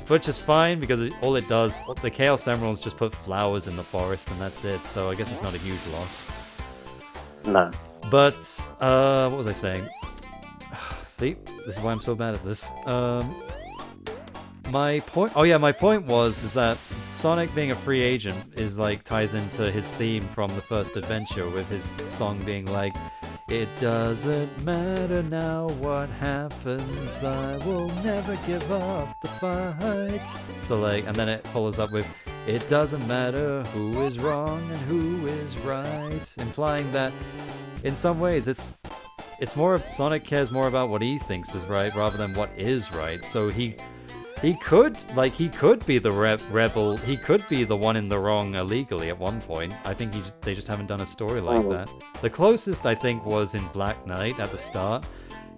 which is fine because all it does, the Chaos Emeralds just put flowers in the forest and that's it. So I guess it's not a huge loss. No. But what was I saying? See, this is why I'm so bad at this. My point. Oh yeah, my point is that Sonic being a free agent is like ties into his theme from the first adventure, with his song being like, "It doesn't matter now what happens, I will never give up the fight." So like, and then it follows up with, "It doesn't matter who is wrong and who is right," implying that in some ways it's more, Sonic cares more about what he thinks is right rather than what is right. So he could be the rebel. He could be the one in the wrong illegally at one point. I think they just haven't done a story like that. The closest I think was in Black Knight at the start,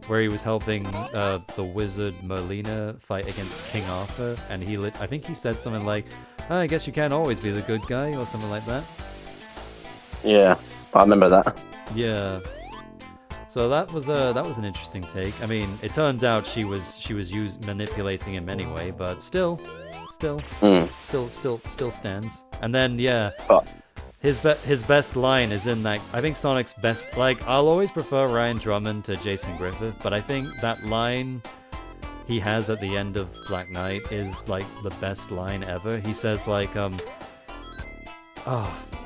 where he was helping the wizard Merlina fight against King Arthur, and I think he said something like, "I guess you can't always be the good guy," or something like that. Yeah, I remember that. Yeah. So that was an interesting take. I mean, it turned out she was manipulating him anyway, but still stands. And then yeah, his best line is in that. I think Sonic's best, like, I'll always prefer Ryan Drummond to Jason Griffith, but I think that line he has at the end of Black Knight is like the best line ever. He says like, I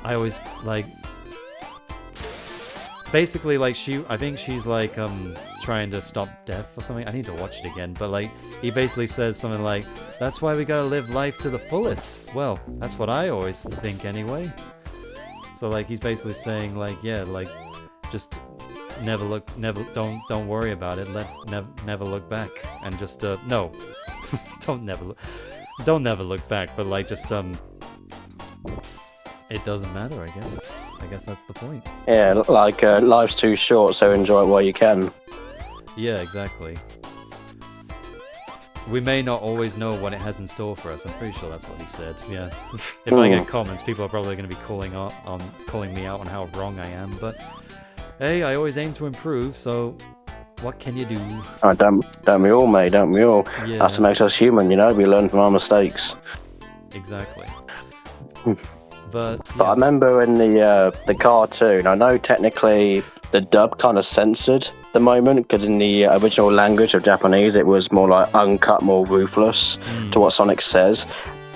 always like. Basically, like, I think she's like trying to stop death or something. I need to watch it again, but like, he basically says something like, "That's why we gotta live life to the fullest." Well, that's what I always think anyway. So like, he's basically saying like, yeah, like, just don't worry about it. Never look back, and just no, don't never look back. But like, just it doesn't matter, I guess. I guess that's the point. Yeah, like life's too short, so enjoy it while you can. Yeah, exactly. We may not always know what it has in store for us. I'm pretty sure that's what he said. Yeah. If I get comments, people are probably going to be calling me out on how wrong I am. But hey, I always aim to improve. So what can you do? Oh, don't we all, mate? Don't we all? Yeah. That's what makes us human, you know. We learn from our mistakes. Exactly. But I remember in the cartoon, I know technically the dub kind of censored the moment, because in the original language of Japanese it was more like uncut, more ruthless to what Sonic says.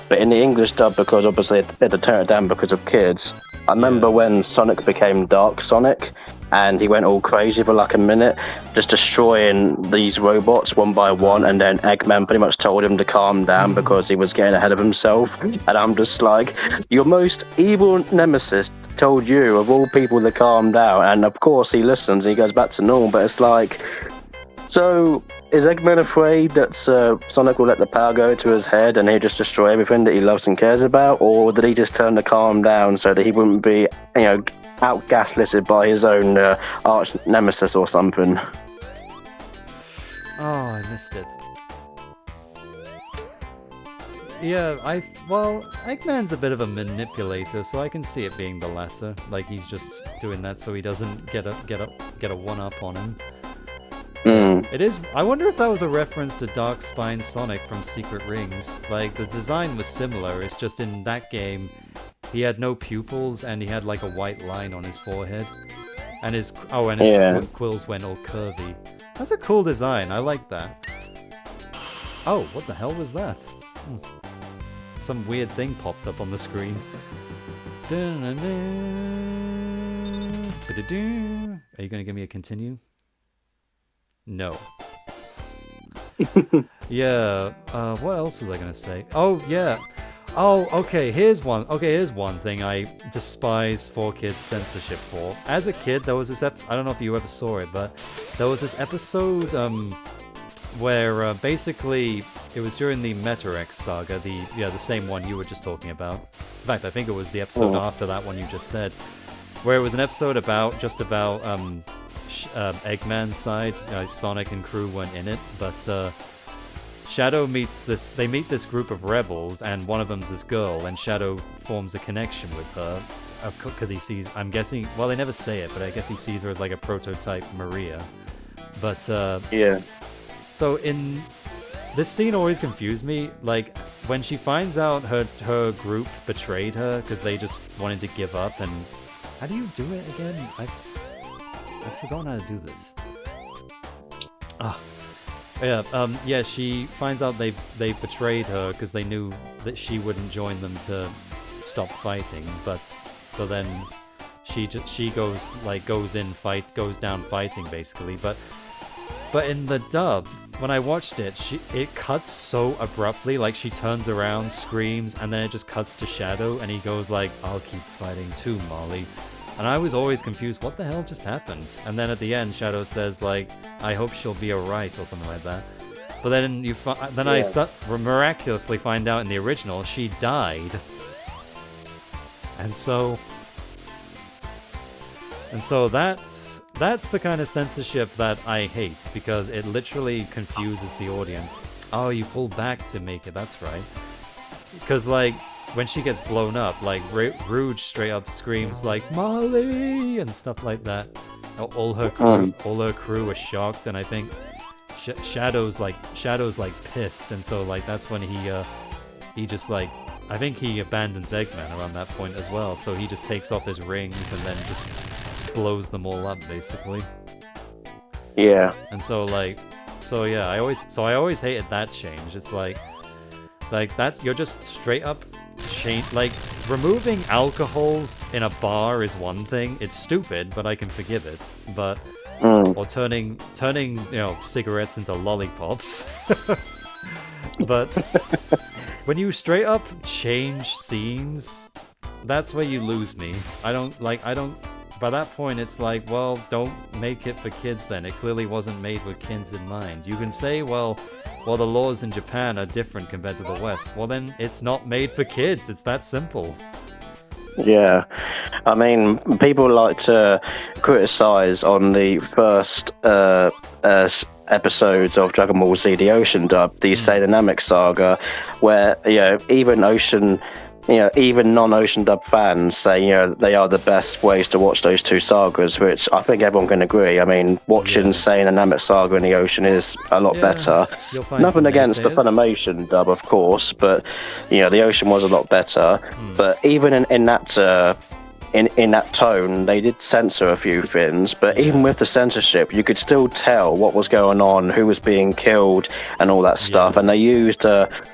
But in the English dub, because obviously they had to turn it down because of kids, I remember when Sonic became Dark Sonic and he went all crazy for like a minute, just destroying these robots one by one, and then Eggman pretty much told him to calm down because he was getting ahead of himself. And I'm just like, your most evil nemesis told you of all people to calm down, and of course he listens and he goes back to normal. But it's like, so is Eggman afraid that Sonic will let the power go to his head and he'll just destroy everything that he loves and cares about, or did he just tell him to calm down so that he wouldn't be, out-gaslighted by his own arch nemesis or something? Oh, I missed it. Yeah, well, Eggman's a bit of a manipulator, so I can see it being the latter. Like, he's just doing that so he doesn't get a one-up on him. It is. I wonder if that was a reference to Dark Spine Sonic from Secret Rings. Like, the design was similar. It's just in that game, he had no pupils and he had like a white line on his forehead, and his quills went all curvy. That's a cool design. I like that. Oh, what the hell was that? Some weird thing popped up on the screen. Are you gonna give me a continue? No. Yeah, what else was I gonna say? Oh, yeah. Oh, okay, here's one thing I despise 4Kids censorship for. As a kid, there was this I don't know if you ever saw it, but there was this episode where basically it was during the Meta-X saga, the same one you were just talking about. In fact, I think it was the episode after that one you just said, where it was an episode about Eggman's side. Sonic and crew weren't in it, but Shadow meet this group of rebels, and one of them's this girl, and Shadow forms a connection with her, because he sees, I'm guessing, well, they never say it, but I guess he sees her as like a prototype Maria. But yeah. So this scene always confused me. Like, when she finds out her group betrayed her because they just wanted to give up, and how do you do it again? I've forgotten how to do this. Yeah, she finds out they betrayed her because they knew that she wouldn't join them to stop fighting, but so then she goes down fighting basically, but in the dub, when I watched it, it cuts so abruptly, like she turns around, screams, and then it just cuts to Shadow, and he goes like, "I'll keep fighting too, Molly." And I was always confused, what the hell just happened? And then at the end, Shadow says like, "I hope she'll be alright," or something like that. But then I miraculously find out in the original she died, and so that's the kind of censorship that I hate, because it literally confuses the audience. Oh, you pull back to make it, that's right. Because, like, when she gets blown up, like, Rouge straight up screams, like, "Molly!" and stuff like that. All her crew are shocked, and I think Shadow's pissed, and so, like, that's when he just, like, I think he abandons Eggman around that point as well, so he just takes off his rings and then just blows them all up, basically. Yeah. And so I always hated that change. It's like that you're just straight up like, removing alcohol in a bar is one thing. It's stupid, but I can forgive it. But or turning cigarettes into lollipops. But when you straight up change scenes, that's where you lose me. By that point, it's like, well, don't make it for kids then. It clearly wasn't made with kids in mind. You can say, well, the laws in Japan are different compared to the West. Well, then it's not made for kids. It's that simple. Yeah. I mean, people like to criticize on the first episodes of Dragon Ball Z, the Ocean dub, the Dynamic Saga, where, even non-Ocean dub fans say, they are the best ways to watch those two sagas, which I think everyone can agree. I mean, watching Dynamic Saga in the Ocean is a lot better. Nothing against the Funimation dub, of course, but, the Ocean was a lot better. But even in that... In that tone, they did censor a few things, but even with the censorship, you could still tell what was going on, who was being killed, and all that stuff. And they used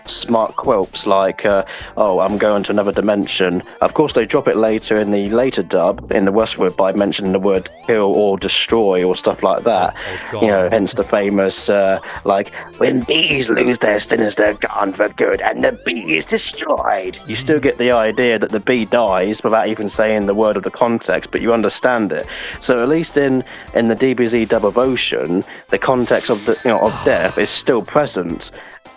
smart quilps like, "Oh, I'm going to another dimension." Of course, they drop it later in the later dub in the Westward by mentioning the word "kill" or "destroy" or stuff like that. Hence the famous "When bees lose their stings, they're gone for good, and the bee is destroyed." You still get the idea that the bee dies without even saying the word of the context, but you understand it. So at least in the DBZ dub of Ocean, the context of of death is still present.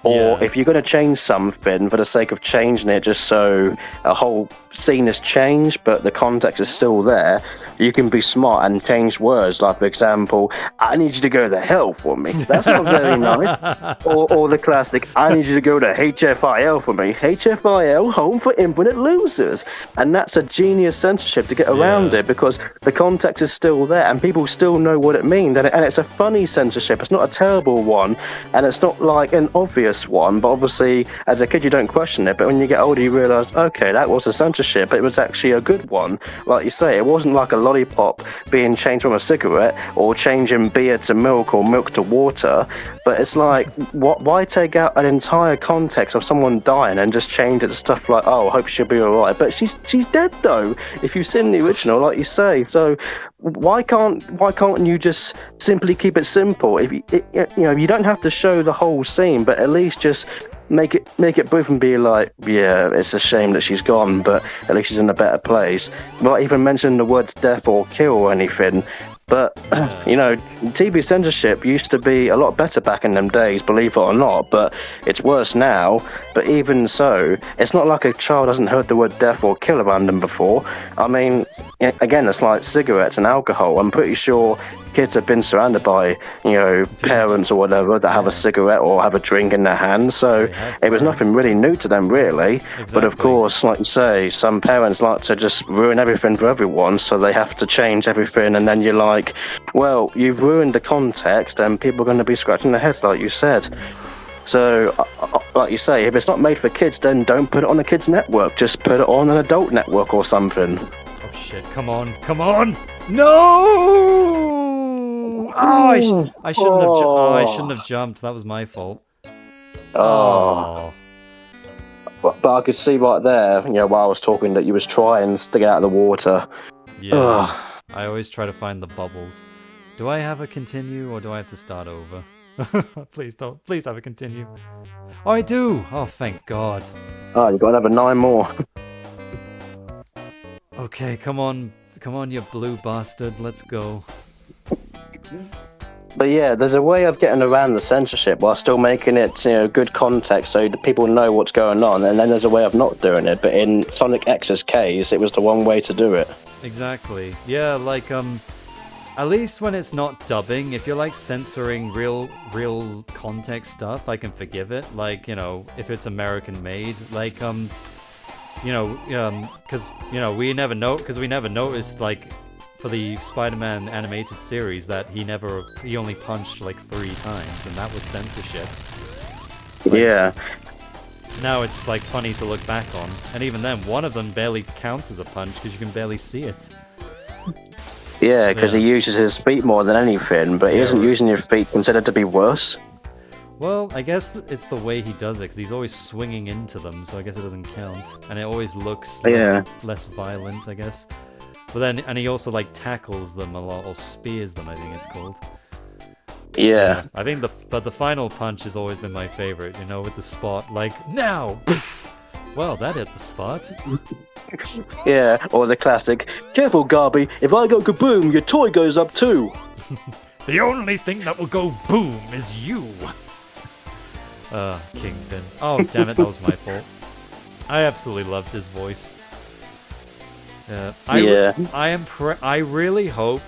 Or if you're going to change something for the sake of changing it, just so a whole scene has changed, but the context is still there, you can be smart and change words. Like, for example, "I need you to go to hell for me." That's not very nice. Or the classic, "I need you to go to HFIL for me." HFIL, home for infinite losers. And that's a genius censorship to get around it, because the context is still there and people still know what it means. And it's a funny censorship. It's not a terrible one, and it's not like an obvious one, but obviously as a kid you don't question it, but when you get older you realise, okay, that was a censorship, but it was actually a good one. Like you say, it wasn't like a lollipop being changed from a cigarette, or changing beer to milk or milk to water, but it's like, why take out an entire context of someone dying and just change it to stuff like, "Oh, I hope she'll be alright," but she's dead though, if you've seen the original, like you say. So why can't you just simply keep it simple? If you don't have to show the whole scene, but at least just make it brief and be like, yeah, it's a shame that she's gone, but at least she's in a better place. Not even mention the words death or kill or anything. But, TV censorship used to be a lot better back in them days, believe it or not, but it's worse now. But even so, it's not like a child hasn't heard the word death or kill around them before. I mean, again, it's like cigarettes and alcohol. I'm pretty sure kids have been surrounded by, parents or whatever that have a cigarette or have a drink in their hand, so it was nothing really new to them, really. Exactly. But of course, like you say, some parents like to just ruin everything for everyone, so they have to change everything, and then you're like, well, you've ruined the context and people are going to be scratching their heads, like you said. So, like you say, if it's not made for kids, then don't put it on a kids' network. Just put it on an adult network or something. Oh shit! Come on! Come on! No! Oh, I shouldn't have. I shouldn't have jumped. That was my fault. Oh. But I could see right there, while I was talking, that you was trying to get out of the water. Yeah. I always try to find the bubbles. Do I have a continue or do I have to start over? Please don't. Please have a continue. Oh, I do! Oh, thank God. Oh, you've got another 9 more. Okay, come on. Come on, you blue bastard. Let's go. But yeah, there's a way of getting around the censorship while still making it, good context so that people know what's going on, and then there's a way of not doing it. But in Sonic X's case, it was the one way to do it. Exactly. Yeah, like, at least when it's not dubbing, if you're, like, censoring real context stuff, I can forgive it. Like, if it's American-made, like, because, we never noticed, like, for the Spider-Man animated series that he only punched like 3 times, and that was censorship. Like, yeah. Now it's like funny to look back on, and even then, one of them barely counts as a punch because you can barely see it. Yeah, because he uses his feet more than anything, but he isn't using his feet considered to be worse. Well, I guess it's the way he does it, because he's always swinging into them, so I guess it doesn't count, and it always looks less violent, I guess. But then, and he also like tackles them a lot, or spears them, I think it's called. Yeah. I think the final punch has always been my favorite, with the spot, like, now! Well, that hit the spot. Yeah, or the classic, careful Garby, if I go kaboom, your toy goes up too. The only thing that will go boom is you! Kingpin. Oh, damn it, that was my fault. I absolutely loved his voice. I really hope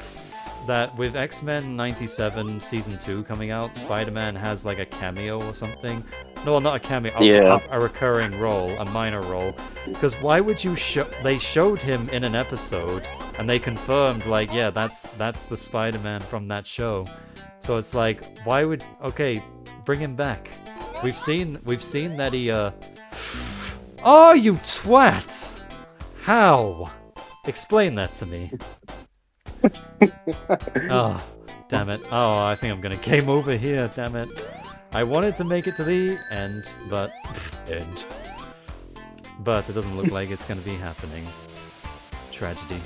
that with X-Men 97 Season 2 coming out, Spider-Man has like a cameo or something. No, not a cameo, a recurring role, a minor role. Because why would you they showed him in an episode, and they confirmed, like, yeah, that's the Spider-Man from that show. So it's like, why would... Okay, bring him back. We've seen that he, Oh, you twat! How? Explain that to me. Oh, damn it. Oh, I think I'm gonna game over here, damn it. I wanted to make it to the end, but... But it doesn't look like it's gonna be happening. Tragedy.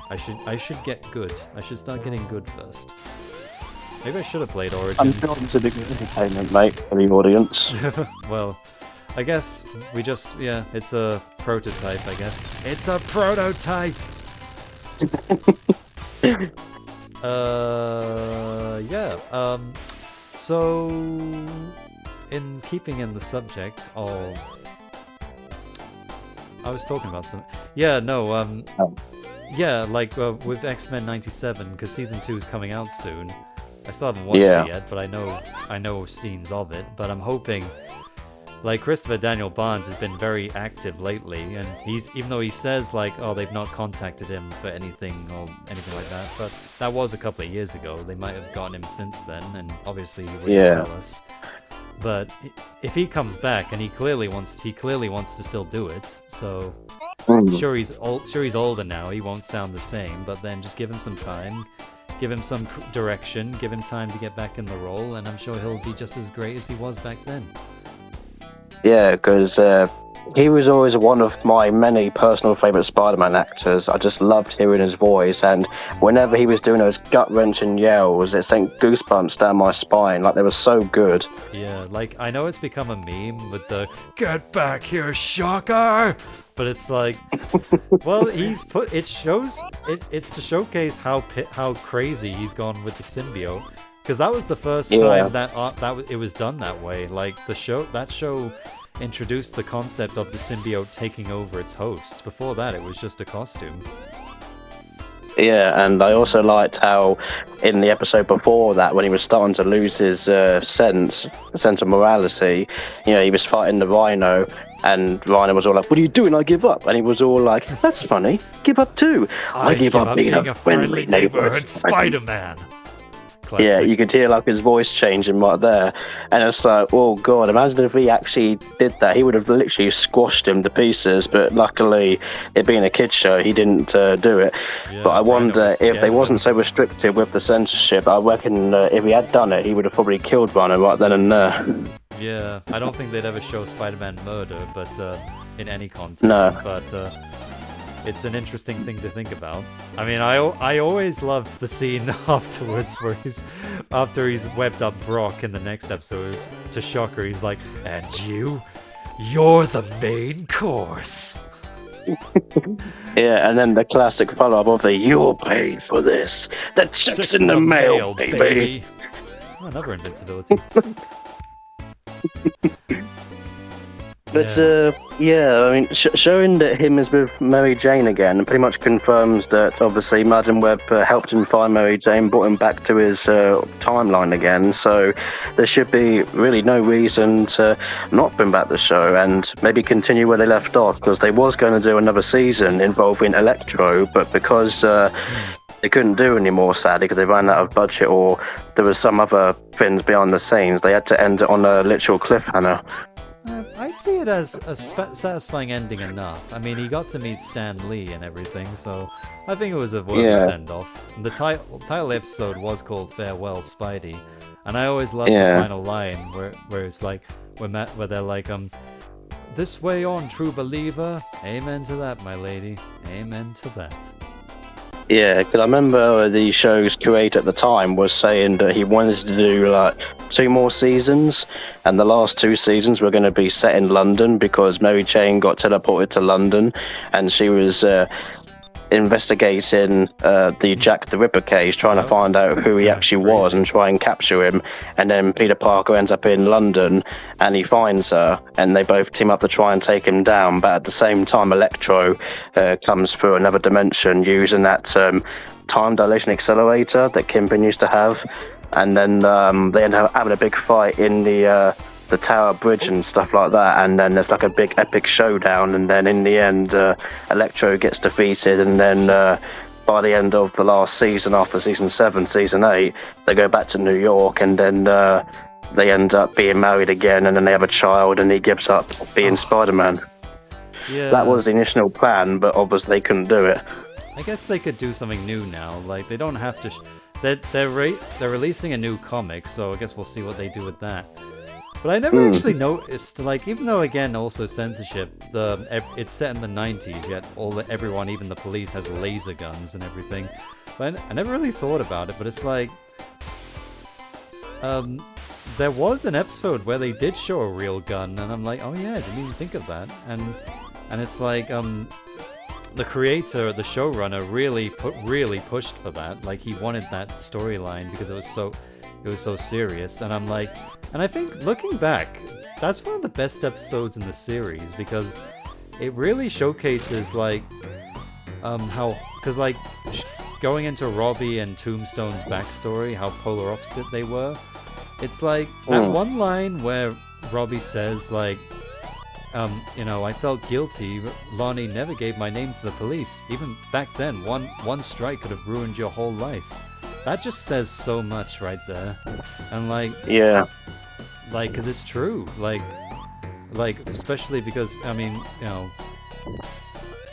I should get good. I should start getting good first. Maybe I should have played Origins. I'm sure it's a big entertainment, mate, for the audience. Well, I guess we just... Yeah, it's a prototype, I guess. It's a prototype! So, in keeping in the subject of... I was talking about something. Yeah, no, yeah, like, with X-Men 97, because Season 2 is coming out soon. I still haven't watched it yet, but I know scenes of it, but I'm hoping... Like, Christopher Daniel Barnes has been very active lately, and even though he says, like, oh, they've not contacted him for anything or anything like that, but that was a couple of years ago. They might have gotten him since then, and obviously he wouldn't tell us. But if he comes back, and he clearly wants to still do it, so sure he's older now, he won't sound the same, but then just give him some time, give him some direction, give him time to get back in the role, and I'm sure he'll be just as great as he was back then. Yeah, because he was always one of my many personal favourite Spider-Man actors. I just loved hearing his voice, and whenever he was doing those gut-wrenching yells, it sent goosebumps down my spine. Like, they were so good. Yeah, like, I know it's become a meme with the "Get back here, shocker!" But it's like, well, it's to showcase how crazy he's gone with the symbiote. Because that was the first time that it was done that way. Like, that show introduced the concept of the symbiote taking over its host. Before that, it was just a costume. Yeah, and I also liked how in the episode before that, when he was starting to lose his sense of morality, he was fighting the Rhino, and Rhino was all like, "What are you doing? I give up." And he was all like, "That's funny. Give up too. I give up being a friendly neighborhood Spider-Man." Yeah, Classic. you could hear like his voice changing right there, and it's like, oh god, imagine if he actually did that. He would have literally squashed him to pieces. But luckily, it being a kids show, he didn't do it. Yeah, But I Rhino wonder was if they scared of wasn't him. so restricted with the censorship. I reckon if he had done it, he would have probably killed Rhino right then and there. Yeah, I don't think they'd ever show Spider-Man murder, but in any context. No. But it's an interesting thing to think about. I mean, I always loved the scene afterwards where after he's webbed up Brock in the next episode to Shocker, he's like, "And you're the main course." Yeah, and then the classic follow-up of the "You're paid for this. The check's in the mail, baby." Oh, another invincibility. But yeah, I mean, showing that him is with Mary Jane again pretty much confirms that obviously Madam Web helped him find Mary Jane, brought him back to his timeline again. So there should be really no reason to not bring back the show and maybe continue where they left off, because they was going to do another season involving Electro, but because they couldn't do any more, sadly, because they ran out of budget or there was some other things behind the scenes, they had to end it on a literal cliffhanger. I see it as a satisfying ending enough. I mean, he got to meet Stan Lee and everything, so I think it was a worthy send-off. The title episode was called Farewell, Spidey, and I always loved the final line where it's like, where they're like, "This way on, true believer. Amen to that, my lady. Amen to that." Yeah, because I remember the show's creator at the time was saying that he wanted to do like 2 more seasons, and the last 2 seasons were going to be set in London because Mary Jane got teleported to London, and she was investigating the Jack the Ripper case, trying to find out who he actually was and try and capture him. And then Peter Parker ends up in London and he finds her, and they both team up to try and take him down. But at the same time, Electro comes through another dimension using that time dilation accelerator that Kingpin used to have. And then they end up having a big fight in the Tower Bridge and stuff like that, and then there's like a big epic showdown, and then in the end Electro gets defeated, and then by the end of the last season, after season 7, season 8, they go back to New York, and then they end up being married again, and then they have a child, and he gives up being Spider-Man. Yeah. That was the initial plan, but obviously they couldn't do it. I guess they could do something new now. Like, they don't have to. They're releasing a new comic, so I guess we'll see what they do with that. But I never actually noticed, like, even though again also censorship, it's set in the 90s, yet everyone, even the police, has laser guns and everything. But I never really thought about it. But it's like, there was an episode where they did show a real gun, and I'm like, oh yeah, I didn't even think of that. And it's like, the creator, the showrunner, really pushed for that. Like, he wanted that storyline because it was so serious. And I'm like, and I think looking back, that's one of the best episodes in the series because it really showcases like because like going into Robbie and Tombstone's backstory, how polar opposite they were. It's like that one line where Robbie says like, I felt guilty, but Lonnie never gave my name to the police. Even back then, one strike could have ruined your whole life. That just says so much right there. And like, Yeah. like, because it's true. Like, especially because, I mean,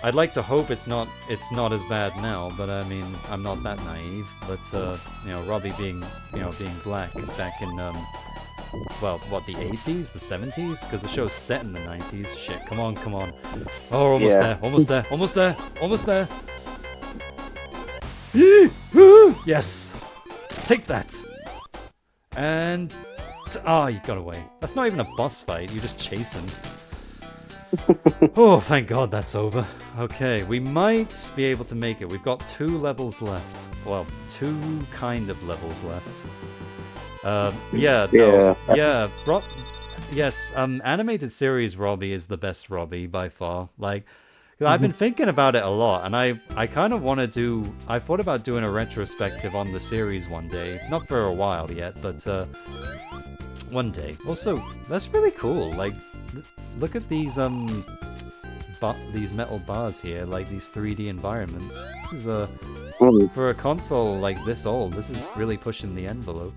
I'd like to hope it's not as bad now, but I mean, I'm not that naive. But, Robbie being black back in, the 80s, the 70s? Because the show's set in the 90s. Shit, come on. Oh, almost there. Yes! Take that! And... you got away. That's not even a boss fight, you just chase him. Oh, thank God that's over. Okay, we might be able to make it. We've got 2 levels left. Well, 2 kind of levels left. Animated series Robbie is the best Robbie by far. Like, I've been thinking about it a lot, and I kind of want to I thought about doing a retrospective on the series one day. Not for a while yet, but one day. Also, that's really cool. Like, look at these metal bars here, like these 3D environments. This is for a console like this old, this is really pushing the envelope.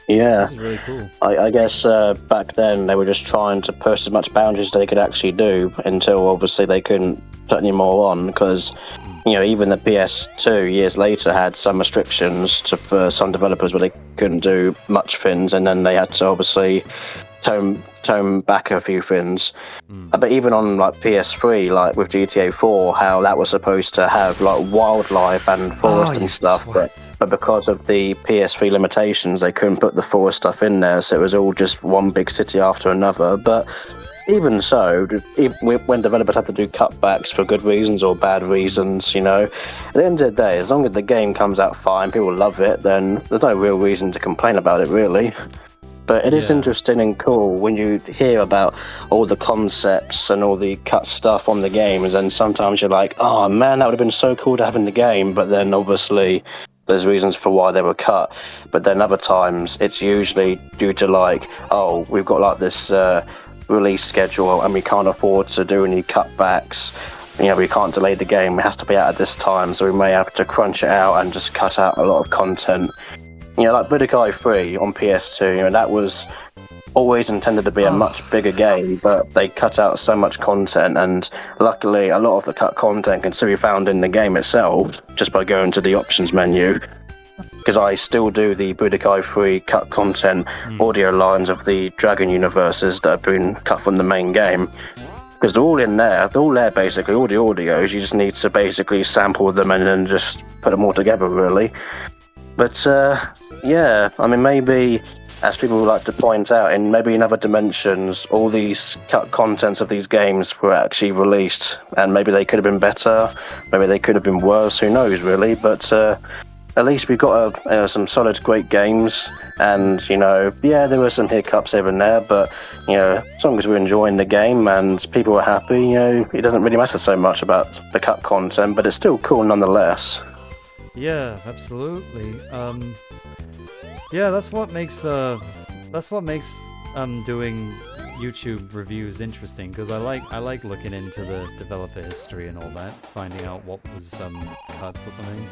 Yeah. This is really cool. I guess back then they were just trying to push as much boundaries as they could actually do until obviously they couldn't put any more on, because even the PS2 years later had some restrictions for some developers where they couldn't do much things, and then they had to obviously tone back a few things. But even on like PS3, like with GTA 4, how that was supposed to have like wildlife and forest and stuff, but because of the PS3 limitations, they couldn't put the forest stuff in there, so it was all just one big city after another. But even so, when developers have to do cutbacks for good reasons or bad reasons, at the end of the day, as long as the game comes out fine, people love it, then there's no real reason to complain about it, really. But it is interesting and cool when you hear about all the concepts and all the cut stuff on the games, and sometimes you're like, oh man, that would have been so cool to have in the game, but then obviously there's reasons for why they were cut. But then other times it's usually due to like, oh, we've got like this release schedule and we can't afford to do any cutbacks. We can't delay the game, it has to be out at this time, so we may have to crunch it out and just cut out a lot of content. Like Budokai 3 on PS2, that was always intended to be a much bigger game, but they cut out so much content, and luckily a lot of the cut content can still be found in the game itself, just by going to the options menu. Because I still do the Budokai 3 cut content audio lines of the Dragon universes that have been cut from the main game. Because they're all in there, basically, all the audios, you just need to basically sample them and then just put them all together, really. But, maybe, as people would like to point out, maybe in other dimensions, all these cut contents of these games were actually released, and maybe they could have been better, maybe they could have been worse, who knows, really, but at least we've got some solid, great games, and, there were some hiccups here and there, but, as long as we're enjoying the game and people are happy, it doesn't really matter so much about the cut content, but it's still cool nonetheless. Yeah, absolutely. That's what makes doing YouTube reviews interesting, because I like looking into the developer history and all that, finding out what was cuts or something.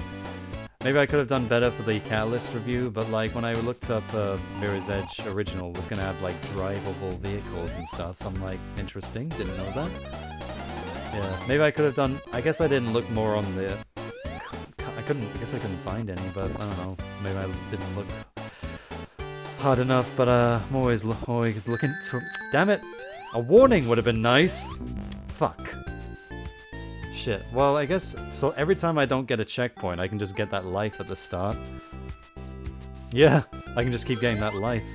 Maybe I could have done better for the Catalyst review, but like when I looked up Mirror's Edge Original was gonna have like drivable vehicles and stuff, I'm like, interesting, didn't know that. Yeah, maybe I could have done. I guess I didn't look more on the. I guess I couldn't find any, but I don't know. Maybe I didn't look hard enough, but I'm always looking to. Damn it! A warning would have been nice. Fuck. Shit. Well, I guess so. Every time I don't get a checkpoint, I can just get that life at the start. Yeah, I can just keep getting that life.